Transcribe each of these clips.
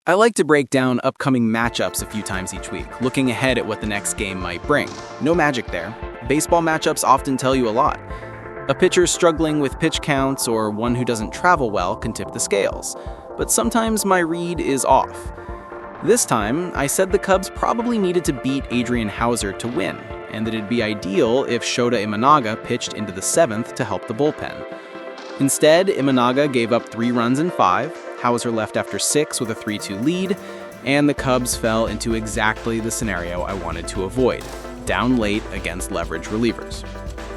I like to break down upcoming matchups a few times each week, looking ahead at what the next game might bring. No magic there. Baseball matchups often tell you a lot. A pitcher struggling with pitch counts or one who doesn't travel well can tip the scales. But sometimes my read is off. This time, I said the Cubs probably needed to beat Adrian Houser to win, and that it'd be ideal if Shōta Imanaga pitched into the 7th to help the bullpen. Instead, Imanaga gave up 3 runs in 5, Houser left after 6 with a 3-2 lead, and the Cubs fell into exactly the scenario I wanted to avoid, down late against leverage relievers.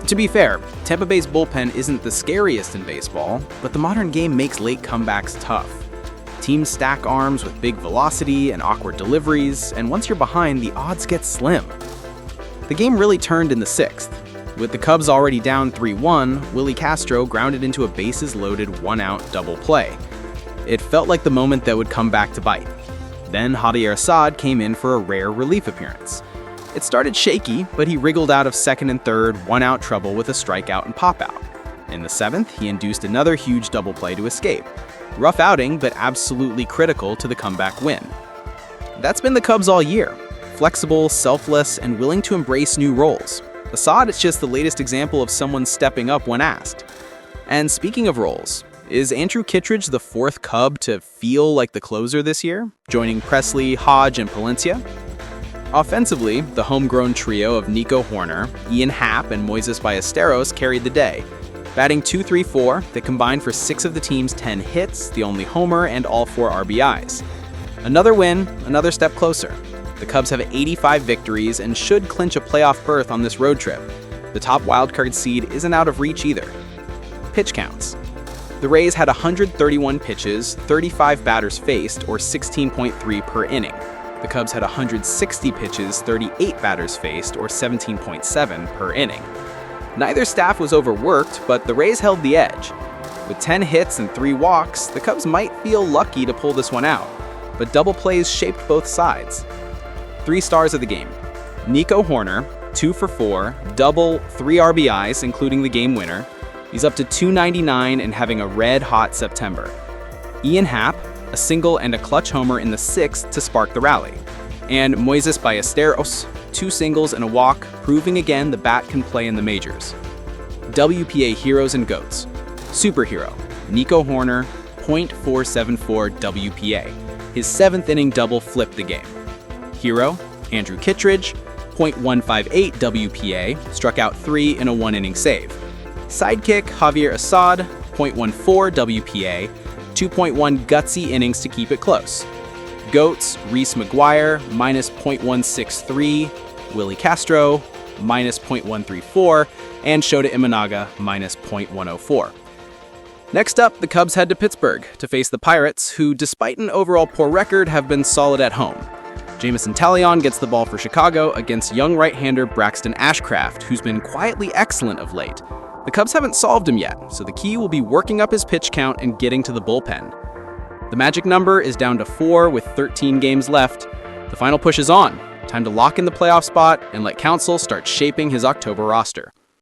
To be fair, Tampa Bay's bullpen isn't the scariest in baseball, but the modern game makes late comebacks tough. Teams stack arms with big velocity and awkward deliveries, and once you're behind, the odds get slim. The game really turned in the 6th. With the Cubs already down 3-1, Willie Castro grounded into a bases-loaded 1-out double play. It felt like the moment that would come back to bite. Then Javier Assad came in for a rare relief appearance. It started shaky, but he wriggled out of 2nd and 3rd 1-out trouble with a strikeout and pop-out. In the 7th, he induced another huge double play to escape. Rough outing, but absolutely critical to the comeback win. That's been the Cubs all year. Flexible, selfless, and willing to embrace new roles. Assad is just the latest example of someone stepping up when asked. And speaking of roles, is Andrew Kittredge the 4th Cub to feel like the closer this year, joining Presley, Hodge, and Palencia? Offensively, the homegrown trio of Nico Hoerner, Ian Happ, and Moisés Ballesteros carried the day. Batting .234, they combined for 6 of the team's 10 hits, the only homer, and all 4 RBIs. Another win, another step closer. The Cubs have 85 victories and should clinch a playoff berth on this road trip. The top wildcard seed isn't out of reach either. Pitch counts. The Rays had 131 pitches, 35 batters faced, or 16.3 per inning. The Cubs had 160 pitches, 38 batters faced, or 17.7 per inning. Neither staff was overworked, but the Rays held the edge. With 10 hits and 3 walks, the Cubs might feel lucky to pull this one out, but double plays shaped both sides. 3 stars of the game. Nico Hoerner, 2 for 4, double, 3 RBIs, including the game winner. He's up to .299 and having a red-hot September. Ian Happ, a single and a clutch homer in the 6th to spark the rally. And Moisés Ballesteros, 2 singles and a walk, proving again the bat can play in the majors. WPA heroes and goats. Superhero, Nico Hoerner, .474 WPA. His 7th inning double flipped the game. Hero, Andrew Kittredge, .158 WPA, struck out 3 in a 1-inning save. Sidekick, Javier Assad, .14 WPA, 2.1 gutsy innings to keep it close. Goats, Reese McGuire, -.163, Willie Castro, -.134, and Shōta Imanaga, -.104. Next up, the Cubs head to Pittsburgh to face the Pirates, who, despite an overall poor record, have been solid at home. Jamison Talion gets the ball for Chicago against young right-hander Braxton Ashcraft, who's been quietly excellent of late. The Cubs haven't solved him yet, so the key will be working up his pitch count and getting to the bullpen. The magic number is down to 4 with 13 games left. The final push is on. Time to lock in the playoff spot and let Counsell start shaping his October roster.